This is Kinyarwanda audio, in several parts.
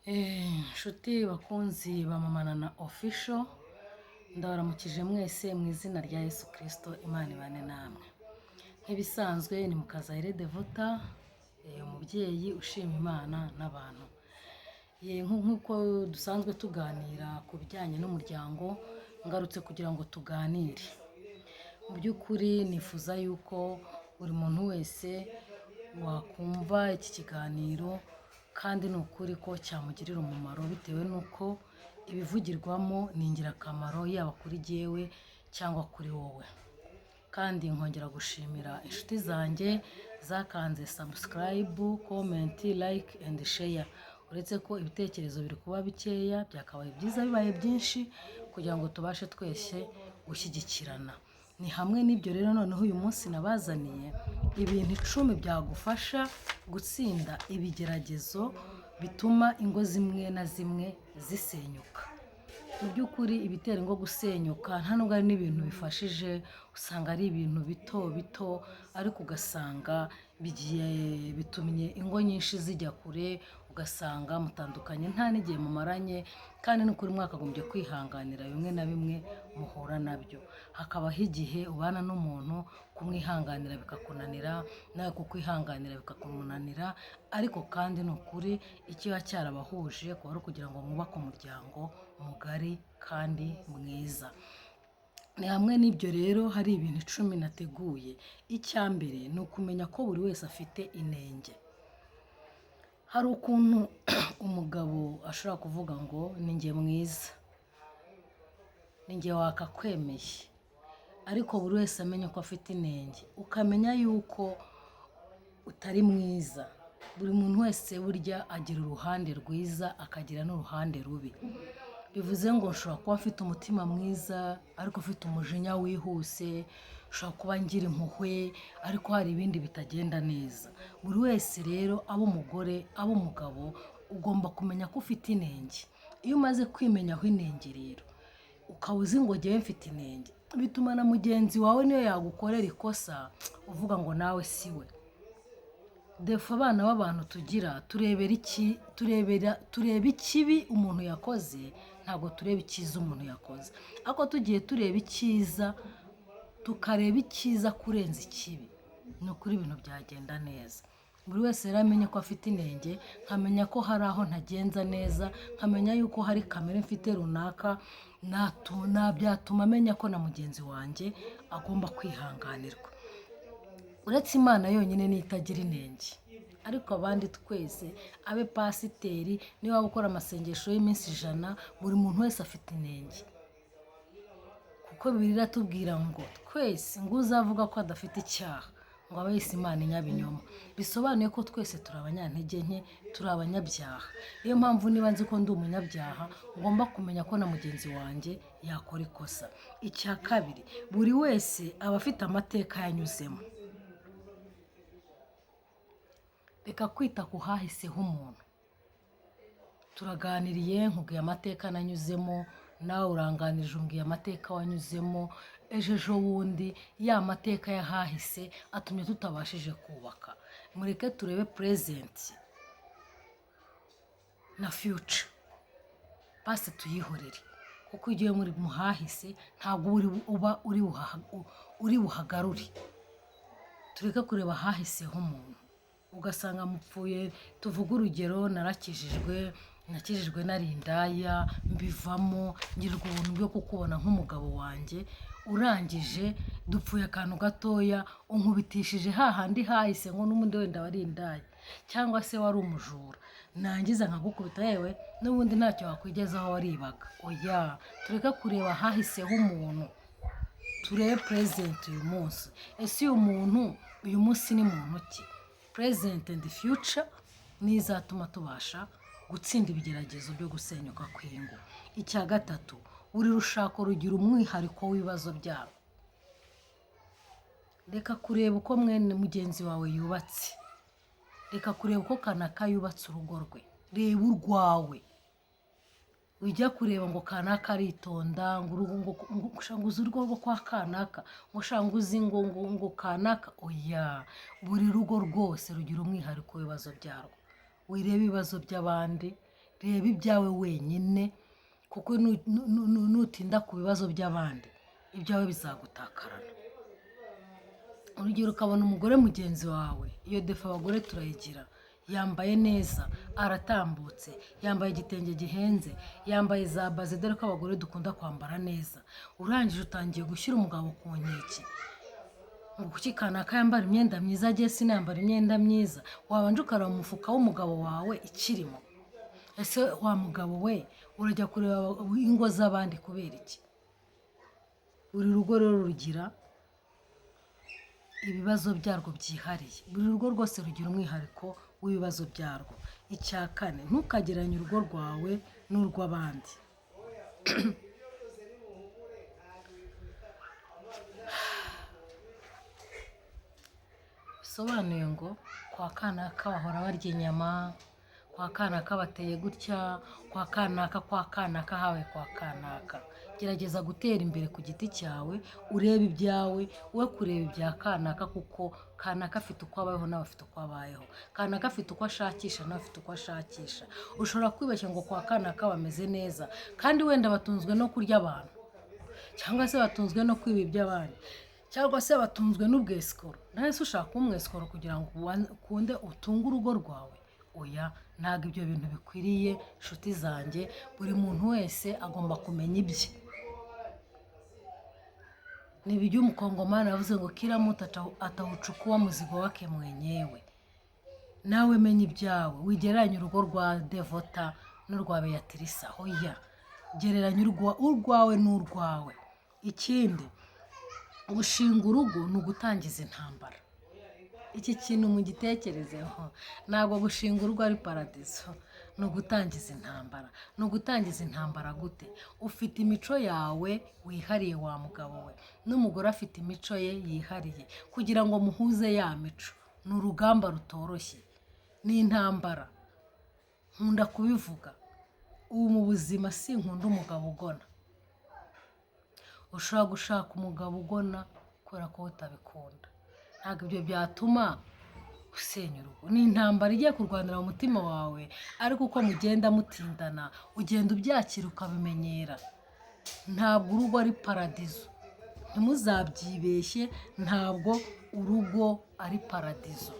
Nshuti bakunzi ba Mama na Official, ndabaramukije mwese mu izina rya Yesu Kristo, Imana ibane namwe. Nk'ibisanzwe ni Mukazayire Devota, umubyeyi ushima Imana n'abantu. Nk'uko dusanzwe tuganira ku bijyanye n'umuryango, ngarutse kugira ngo tuganire. Mu by'ukuri nifuza yuko buri muntu wese wakumva iki kiganiro, kandi ni ukuri ko cyamugirira umumaro bitewe n'uko ibivugirwamo ni ingirakamaro yaba kuri jyewe cyangwa kuri wowe. Kandi nkongera gushimira inshuti zanjye zakanze subscribe, comment, like and share. Uretse ko ibitekerezo biri kuba bikeya, byakabaye byiza bibaye byinshi kugira ngo tubashe twese gushyigikirana. Ni hamwe n'ibyo rero noneho uyu munsi nabazaniye ibintu 10 byagufasha gutsinda ibigeragezo bituma ingo zimwe na zimwe zisenyuka. Mu by'ukuri ibitera ingo gusenyuka nta nubwo ari n'ibintu bifashije, usanga ari ibintu bito bito, ariko ugasanga bitumye ingo nyinshi zijya kure, ugasanga mutandukanye nta n'igihe mumaranye, kandi n'ukuri mwakagombye kwihanganira bimwe na bimwe muhura nabyo. Hakabaho igihe ubana n'umuntu kumwihanganira bikakunanira, nawe kukwihanganira bikakunanira, ariko kandi ni ukuri ikiba cyarabahuje kuba ari ukugira ngo mwubake umuryango mugari kandi mwiza. Ni hamwe n'ibyo rero hari ibintu 10 nateguye. Icya mbere ni ukumenya ko buri wese afite inenge. Hari ukuntu umugabo ashobora kuvuga ngo ni njye mwiza, ni njye wakakwemeye, ariko buri wese amenya ko afite inenge, ukamenya yuko utari mwiza. Buri muntu wese burya agira uruhande rwiza akagira n'uruhande rubi. Bivuze ngo nshobora kuba afite umutima mwiza ariko ufite umujinya wihuse, ushobora kuba ngira impuhwe ariko hari ibindi bitagenda neza. Buri wese rero, aba umugore aba umugabo, ugomba kumenya ko ufite inenge. Iyo umaze kwimenyaho inenge rero, ukaba uzi ngo jyewe mfite inenge, bituma na mugenzi wawe niyo yagukorera ikosa uvuga ngo nawe siwe. Defa abana b'abantu tugira tureba ikibi umuntu yakoze, ntabwo tureba icyiza umuntu yakoze. Ariko tugiye tureba icyiza, tukareba icyiza kurenza ikibi, ni ukuri ibintu byagenda neza. Buri wese rero amenye ko afite inenge, nkamenya ko hari aho ntagenza neza, nkamenya yuko hari kamere mfite runaka, byatuma amenya ko na mugenzi wanjye agomba kwihanganirwa. Uretse Imana yonyine niyo itagira inenge, ariko abandi twese, abe pasiteri, niba waba ukora amasengesho y'iminsi 100, buri muntu wese afite inenge. Kuko Bibiliya iratubwira ngo twese, ngo uzavuga ko adafite icyaha ngo abe yise Imana inyabinyoma. Bisobanuye ko twese turi abanyantege nke, turi abanyabyaha. Niyo mpamvu niba nzi ko ndi umunyabyaha, ngomba kumenya ko na mugenzi wanjye yakora ikosa. Icya kabiri, buri wese aba afite amateka yanyuzemo. Reka kwita ku hahiseho umuntu. Turaganiriye, nkubwiye amateka nanyuzemo, nawe uranganirije umbwiye amateka wanyuzemo. Ejo bundi ya mateka yahahise atumye tutabashije kubaka. Mureke turebe present na future, basi tuyihorere, kuko igihe muri muhahise ntabwo uba uri buhagarure. Tureke kureba hahiseho umuntu, ugasanga mupfuye. Tuvuge urugero, nakijijwe nari indaya, mbivamo, ngirirwa ubuntu bwo kukubona nk'umugabo wanjye, urangije dupfuye akantu gatoya, unkubitishije hahandi hahise ngo n'ubundi wenda wari indaya cyangwa se wari umujura, nangiza nkagukubita yewe n'ubundi ntacyo wakwigezaho waribaga. Oya, tureke kureba hahiseho umuntu, turebe present uyu munsi. Ese uyu muntu uyu munsi ni muntu ki? Present and future nizatuma tubasha gutsinda ibigeragezo byo gusenyuka kw'ingo. Icya gatatu, buri rushako rugira umwihariko w'ibibazo byabo. Reka kureba uko mwene mugenzi wawe yubatse, reka kureba uko kanaka yubatse urugo rwe, reba urwawe. Ujya kureba ngo kanaka aritonda, ngo uzi urugo rwo kwa kanaka, ngo shanga uzi ngo kanaka. Oya, buri rugo rwose rugira umwihariko w'ibibazo byarwo. Wirebe ibibazo by'abandi, reba ibyawe wenyine, kuko nutinda ku bibazo by'abandi ibyawe bizagutakarana. Urugero, ukabona umugore mugenzi wawe, iyo defa abagore turayigira, yambaye neza, aratambutse, yambaye igitenge gihenze, yambaye za baze, dore ko abagore dukunda kwambara neza. Urangije utangiye gushyira umugabo ku nkeke ngo kuki kanaka yambara imyenda myiza, agiye sinambara imyenda myiza. Wabanje ukareba mu mufuka w'umugabo wawe ikirimo. Ese wa mugabo we urajya kureba ingo z'abandi kubera iki? Buri rugo rero rugira ibibazo byarwo byihariye, buri rugo rwose rugira umwihariko w'ibibazo byarwo. Icya kane, ntukagereranye urugo rwawe n'urw'abandi. Bisobanuye ngo kwa kanaka bahora barya inyama, kwa kanaka bateye gutya, kwa kanaka habaye kwa kanaka. Gerageza gutera imbere ku giti cyawe, urebe ibyawe, we kureba ibya kanaka, kuko kanaka afite uko abayeho nawe afite uko abayeho. Kanaka afite uko ashakisha nawe afite uko ashakisha. Ushobora kwibeshya ngo kwa kanaka bameze neza, kandi wenda batunzwe no kurya abantu, cyangwa se batunzwe no kwiba iby'abandi, cyangwa se batunzwe n'ubwesikoro. Nawe se ushaka umwesikoro kugira ngo ukunde utunge urugo rwawe? Oya, ntabwo ibyo bintu bikwiriye nshuti zanjye. Buri muntu wese agomba kumenya ibye. Nibijya umukongomani yavuze ngo kila mtu atauchukua mzigo wake mwenyewe. Nawe menya ibyawe, wigereranya urugo rwa Devota n'urwa Beatrice. Oya, gereranya urwawe n'urwawe. Ikindi, gushinga urugo ni ugutangiza intambara. Iki kintu mugitekerezeho. Ntabwo gushinga urugo ari paradiso, ni ugutangiza intambara. Ni ugutangiza intambara gute? Ufite imico yawe wihariye wa mugabo we, n'umugore afite imico ye yihariye. Kugira ngo muhuze ya mico ni urugamba rutoroshye, ni intambara. Nkunda kubivuga, ubu mu buzima sinkunda umugabo ugona. Ushobora gushaka umugabo ugona kubera ko utabikunda, ntabwo ibyo byatuma usenya urugo. Ni intambara igiye kurwanira mu mutima wawe, ariko uko mugenda mutindana ugenda ubyakira ukabimenyera. Ntabwo urugo ari paradizo, ntimuzabyibeshye. Ntabwo urugo ari paradizo,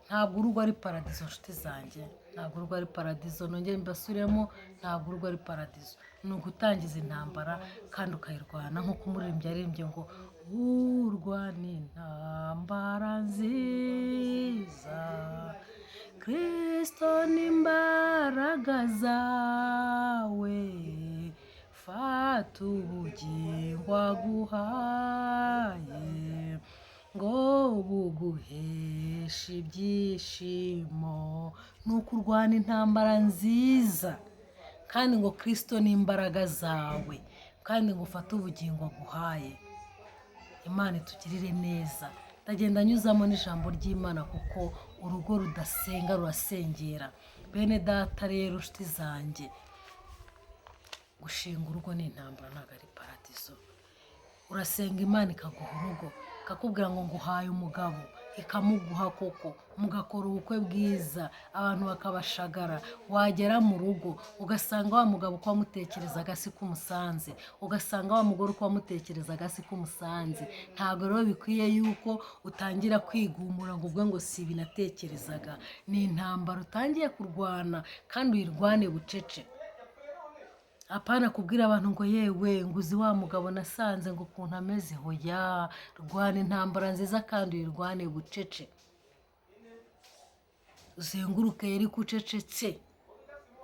ntabwo urugo ari paradizo nshuti zanjye. Ntabwo urugo ari paradizo, nongere mbasubiremo, ntabwo urugo ari paradizo. Ni ugutangiza intambara kandi ukayirwana, nk'uko umuririmbyi yaririmbye ngo urwana intambara nziza, Kristo n'imbaraga zawe, fata ubugingo aguhaye ngo buguheshe ibyishimo. Ni ukurwana intambara nziza, kandi ngo Kristo n'imbaraga zawe, kandi ngo ufate ubugingo aguhaye. Imana itugirire neza. Ndagenda nyuzamo n'ijambo ry'Imana, kuko urugo rudasenga rurasengera. Bene data rero nshuti zanjye, gushinga urugo ni intambara, ntabwo ari paradizo. Urasenga Imana ikaguha urugo, ikakubwira ngo nguhaye umugabo, ikamuguha koko, mugakora ubukwe bwiza, abantu bakabashagara. Wagera mu rugo ugasanga wa mugabo uko wamutekerezaga si ko umusanze, ugasanga wa mugore uko wamutekerezaga si ko umusanze. Ntabwo rero bikwiye yuko utangira kwigumura ngo ubwo ngo si ibi natekerezaga. Ni intambara utangiye kurwana, kandi uyirwane bucece. Apana kubwira abantu ngo yewe nguzi wa mugabo nasanze ngo ukuntu ameze. Hoya, rwana intambara nziza kandi uyirwane bucece. Uzenguruke yari kucecetse,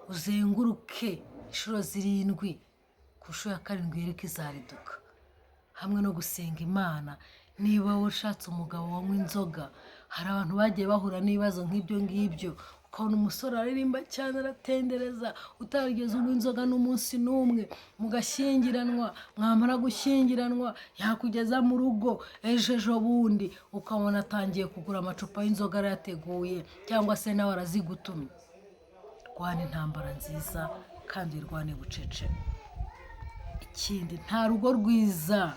uzenguruke inshuro 7, ku nshuro ya 7 yereka izariduka. Hamwe no gusenga Imana. Niba ushatse umugabo wanywa inzoga, hari abantu bagiye bahura n'ibibazo nk'ibyo ngibyo, ukabona umusore aririmba cyane aratendereza, utarigeze unywa inzoga n'umunsi n'umwe, mugashyingiranwa, mwamara gushyingiranwa yakugeza mu rugo ejo bundi ukabona atangiye kugura amacupa y'inzoga arayateguye, cyangwa se nawe arazigutumye. Rwana intambara nziza kandi irwane bucece. Ikindi, nta rugo rwiza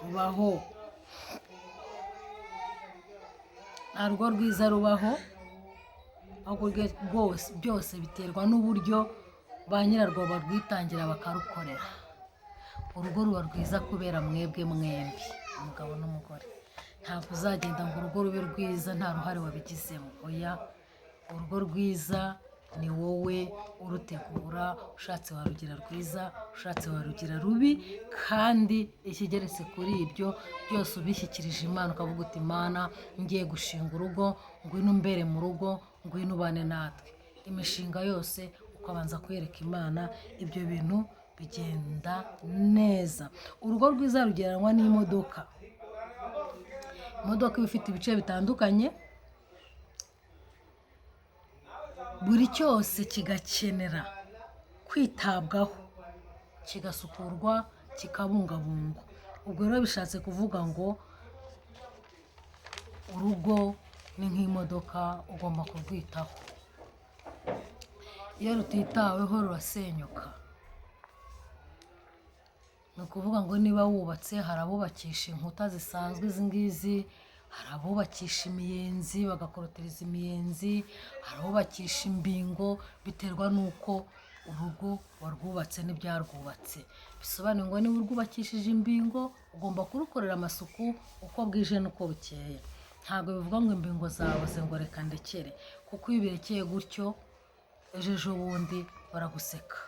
rubaho, nta rugo rwiza rubaho ahubwo byose biterwa n'uburyo ba nyirarwo barwitangira bakarukorera. Urugo ruba rwiza kubera mwebwe mwembi, umugabo n'umugore. Ntabwo uzagenda ngo urugo rube rwiza nta ruhare wabigizemo. Oya, urugo rwiza ni wowe urutegura, ushatse warugira rwiza, ushatse warugira rubi, kandi ikigeretse kuri ibyo byose ubishyikirije Imana ukavuga uti Imana ngiye gushinga urugo, ngwino umbere mu rugo, ngwino ubane natwe. Imishinga yose ukabanza kwereka Imana, ibyo bintu bigenda neza. Urugo rwiza rugereranywa n'imodoka. Imodoka iba ifite ibice bitandukanye, buri cyose kigakenera kwitabwaho, kigasukurwa, kikabungabungwa. Ubwo rero bishatse kuvuga ngo urugo ni nk'imodoka, ugomba kurwitaho. Iyo rutitaweho rurasenyuka. Ni ukuvuga ngo niba wubatse, hari abubakisha inkuta zisanzwe izi ngizi, hari abubakisha imiyenzi bagakorotiriza imiyenzi, hari abubakisha imbingo, biterwa n'uko urugo warwubatse n'ibyarwubatse. Bisobanuye ngo niba urwubakishije imbingo, ugomba kurukorera amasuku uko bwije n'uko bukeye. Ntabwo bivuga ngo imbingo zaboze ngo reka ndekere, kuko iyo ubirekeye gutyo ejo bundi baraguseka,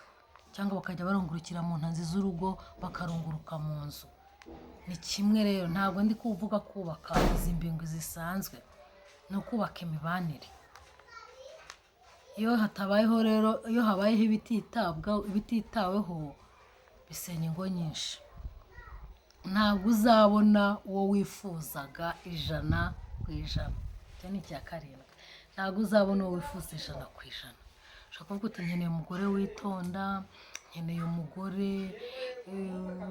cyangwa bakajya barungurukira mu ntanzi z'urugo bakarunguruka mu nzu. Ni kimwe rero, ntabwo ndi kuvuga kubaka izi mbingo zisanzwe, ni ukubaka imibanire. Iyo hatabayeho rero, iyo habayeho ibititaweho bisenya ingo nyinshi. Ntabwo uzabona uwo wifuzaga 100%. Icyo ni icya karindwi. Ntabwo uzabona uwo wifuza 100%. Ushobora kuvuga uti nkeneye umugore witonda, nkeneye umugore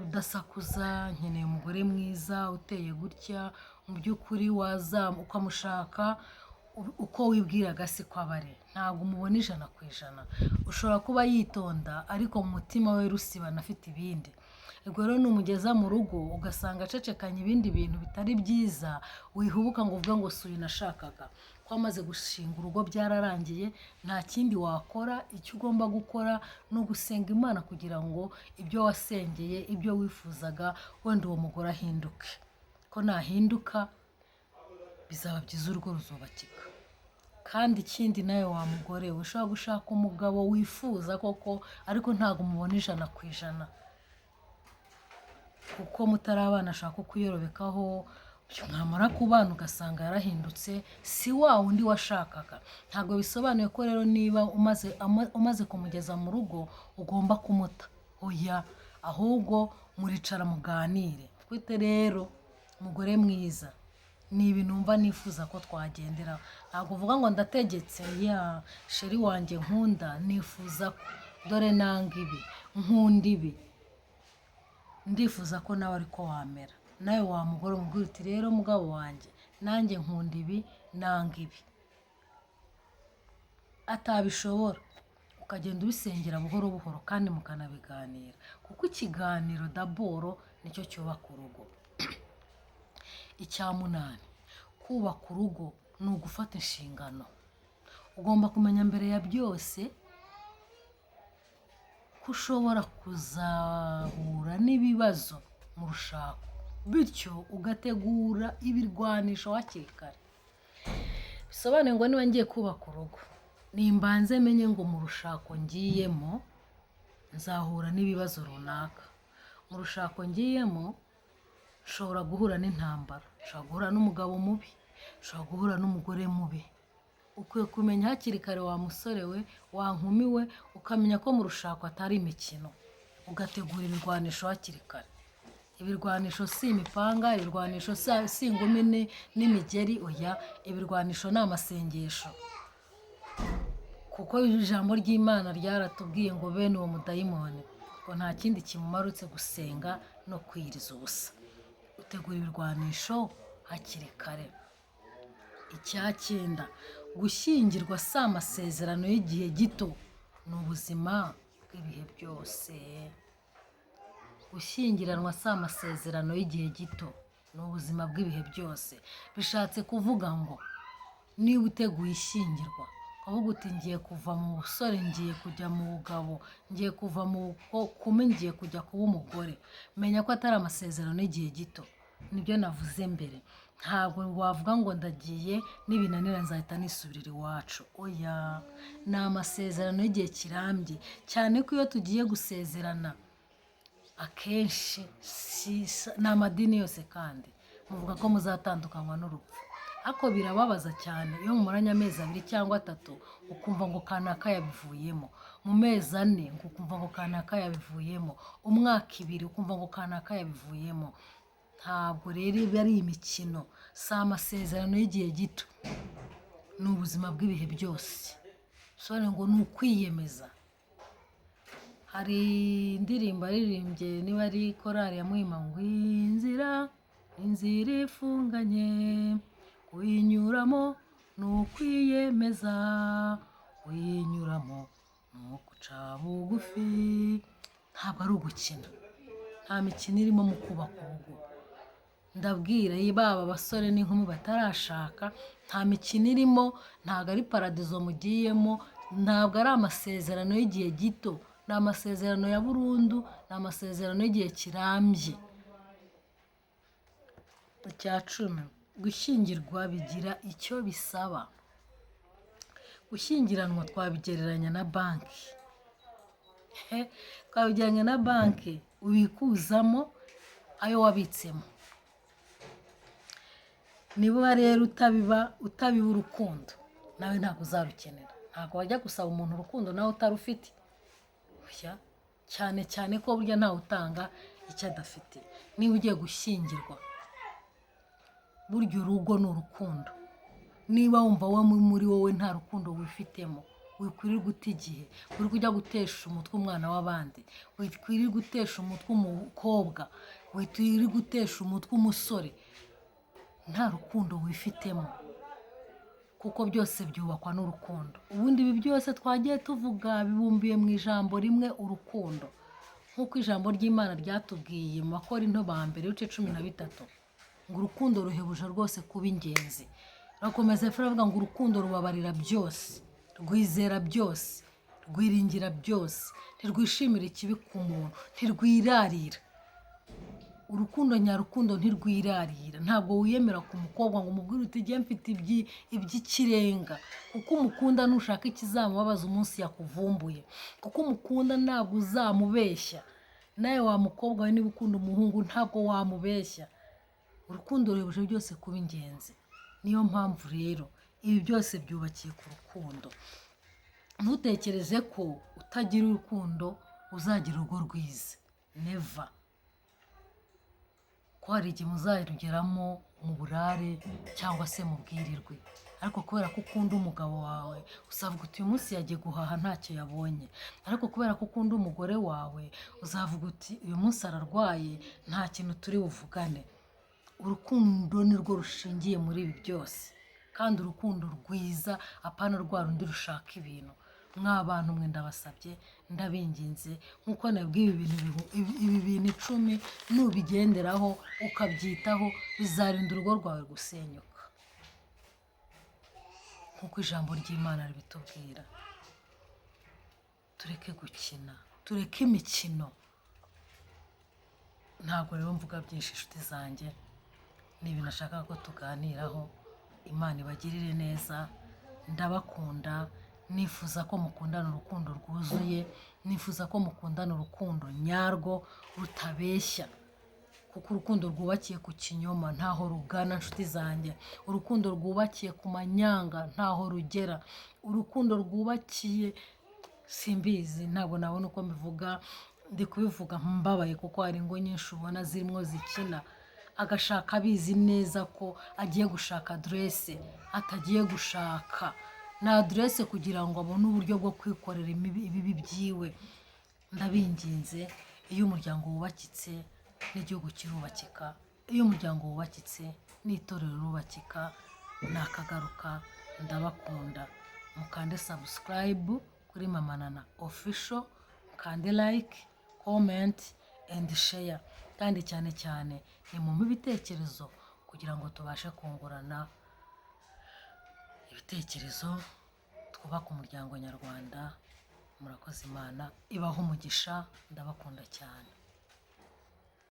udasakuza, nkeneye umugore mwiza uteye gutya. Mu by'ukuri waza ukamushaka uko wibwiraga siko aba ari. Ntabwo umubona 100%. Ushobora kuba yitonda ariko mu mutima we rusibana afite ibindi. Ubwo rero numugeza mu rugo ugasanga acecekanye ibindi bintu bitari byiza, wihubuka ngo uvuge ngo si uyu nashakaga. Ko amaze gushinga urugo byararangiye, nta kindi wakora. Icyo ugomba gukora ni ugusenga Imana kugira ngo ibyo wasengeye, ibyo wifuzaga, wenda uwo mugore ahinduke. Ko nahinduka bizaba byiza, urugo ruzubakika. Kandi ikindi nawe wa mugore we, ushobora gushaka umugabo wifuza koko, ariko ntabwo umubona 100%. Kuko mutarabana ashaka kukuyorobekaho, mwamara kubana ugasanga yarahindutse, si wa wundi washakaga. Ntabwo bisobanuye ko rero niba umaze kumugeza mu rugo ugomba kumuta. Oya, ahubwo muricara muganire. Twite rero umugore mwiza ni ibintu numva nifuza ko twagenderaho. Ntabwo uvuga ngo ndategetse, ya sheri wanjye nkunda, nifuza ko dore nanga ibi, nkunda ibi, ndifuza ko nawe ariko wamera. Nawe wa mugore umubwira uti rero mugabo wanjye, nanjye nkunda ibi, nanga ibi. Atabishobora ukagenda ubisengera buhoro buhoro, kandi mukanabiganira, kuko ikiganiro daboro nicyo cyubaka urugo. Icya 8, kubaka urugo ni ugufata inshingano. Ugomba kumenya mbere ya byose ko ushobora kuzahura n'ibibazo mu rushako, bityo ugategura ibirwanisho hakiri kare. Bisobanuye ngo niba ngiye kubaka urugo, nimbanze menye ngo mu rushako ngiyemo nzahura n'ibibazo runaka. Mu rushako ngiyemo nshobora guhura n'intambara, nshobora guhura n'umugabo mubi, nshobora guhura n'umugore mubi. Ukwiye kumenya hakiri kare wa musore we, wa nkumi we, ukamenya ko mu rushako atari imikino. Ugategura ibirwanisho hakiri kare. Ibirwanisho si imipanga, ibirwanisho si ingumi n'imigeri, oya, ibirwanisho ni amasengesho. Kuko ijambo ry'Imana ryaratubwiye ngo bene uwo mudayimoni ngo nta kindi kimumara uretse gusenga no kwiyiriza ubusa. Utegura ibirwanisho hakiri kare. Icya 9, gushyingirwa si amasezerano y'igihe gito, ni ubuzima bw'ibihe byose. Gushyingiranwa si amasezerano y'igihe gito, ni ubuzima bw'ibihe byose. Bishatse kuvuga ngo niba uteguye ishyingirwa, ukavuga uti ngiye kuva mu busore ngiye kujya mu bugabo, ngiye kuva mu bukumi ngiye kujya kuba umugore, menya ko atari amasezerano y'igihe gito. Nibyo navuze mbere, ntabwo wavuga ngo ndagiye n'ibinanira nzahita nisubirira iwacu. Oya, ni amasezerano y'igihe kirambye, cyane ko iyo tugiye gusezerana akenshi ni amadini yose kandi muvuga ko muzatandukanywa n'urupfu, ariko birababaza cyane iyo mumuranye amezi 2 cyangwa 3 ukumva ngo kanaka yabivuyemo, mu mezi 4 ukumva ngo kanaka yabivuyemo, umwaka 2 ukumva ngo kanaka yabivuyemo. Ntabwo rero iba ari imikino, si amasezerano y'igihe gito, ni ubuzima bw'ibihe byose. Sore ngo ni ukwiyemeza. Hari indirimbo aririmbye niba ari korali ya Muhima ngo inzira ifunganye kuyinyuramo ni ukwiyemeza, kuyinyuramo ni uguca bugufi. Ntabwo ari ugukina, nta mikino irimo mu kubaka urugo. Ndabwira baba abasore n'inkumi batarashaka, nta mikino irimo, ntabwo ari paradizo mugiyemo, ntabwo ari amasezerano y'igihe gito, ni amasezerano ya burundu, ni amasezerano y'igihe kirambye. Icya 10, gushyingirwa bigira icyo bisaba. Gushyingiranwa twabigereranya na banki. Twabigereranya na banki ubikuzamo ayo wabitsemo. Niba rero utabiba urukundo, nawe ntabwo uzarukenera. Ntabwo wajya gusaba umuntu urukundo nawe utarufite. Cyane cyane ko burya ntawe utanga icyo adafite. Niba ugiye gushyingirwa, burya urugo ni urukundo. Niba wumva muri wowe nta rukundo wifitemo, wikwirirwa guta igihe, uri kujya gutesha umutwe umwana w'abandi, wikwirirwa gutesha umutwe umukobwa, wikwirirwa gutesha umutwe umusore, nta rukundo wifitemo, kuko byose byubakwa n'urukundo. Ubundi ibi byose twagiye tuvuga bibumbiye mu ijambo rimwe, urukundo. Nk'uko ijambo ry'Imana ryatubwiye mu Bakorinto ba mbere ibice 13 ngo urukundo ruhebuje rwose kuba ingenzi. Rakomeza avuga ngo urukundo rubabarira byose, rwizera byose, rwiringira byose, ntirwishimira ikibi ku muntu, ntirwirarira. Urukundo nyarukundo ntirwirarira. Ntabwo wiyemera ku mukobwa ngo umubwire uti ngiye mfite iby'ikirenga, kuko umukunda nushaka ikizamubabaza umunsi yakuvumbuye, kuko umukunda ntabwo uzamubeshya. Nawe wa mukobwa we niba ukunda umuhungu ntabwo wamubeshya. Urukundo ruhebuje byose kuba ingenzi. Niyo mpamvu rero ibi byose byubakiye ku rukundo. Ntutekereze ko utagira urukundo uzagira urugo rwiza. Never. Ko hari igihe muzarugeramo mu burare cyangwa se mu bwirirwe, ariko kubera ko ukunda umugabo wawe uzavuga uti uyu munsi yagiye guhaha ntacyo yabonye, ariko kubera ko ukunda umugore wawe uzavuga uti uyu munsi ararwaye nta kintu turi buvugane. Urukundo ni rwo rushingiye muri ibi byose, kandi urukundo rwiza, apana rwa rundi rushaka ibintu. Mw'abantu mwe ndabasabye, ndabinginze, nk'uko nabwiye ibi bintu 10 nubigenderaho ukabyitaho bizarinda urugo rwawe gusenyuka, nk'uko ijambo ry'Imana ribitubwira. Tureke gukina, tureke imikino. Ntabwo rero mvuga byinshi inshuti zanjye, ni ibintu nashaka ko tuganiraho. Imana ibagirire neza, ndabakunda, nifuza ko mukundana urukundo rwuzuye, nifuza ko mukundana urukundo nyarwo rutabeshya, kuko urukundo rwubakiye ku kinyoma ntaho rugana nshuti zanjye. Urukundo rwubakiye ku manyanga ntaho rugera. Urukundo rwubakiye simbizi, ntabwo nabona uko mbivuga, ndi kubivuga mbabaye kuko hari ingo nyinshi ubona zirimo zikina, agashaka abizi neza ko agiye gushaka adresse, atagiye gushaka na adresse kugira ngo abone uburyo bwo kwikorera ibibi byiwe. Ndabinginze, iyo umuryango wubakitse n'igihugu kirubakika, iyo umuryango wubakitse n'itorero rubakika. Nakagaruka, ndabakunda. Mukande subscribe kuri Mama Nana Official, mukande like, comment and share, kandi cyane cyane ni mu ibitekerezo kugira ngo tubashe kungurana ibitekerezo, twubake umuryango nyarwanda. Murakoze, Imana ibahe umugisha, ndabakunda cyane.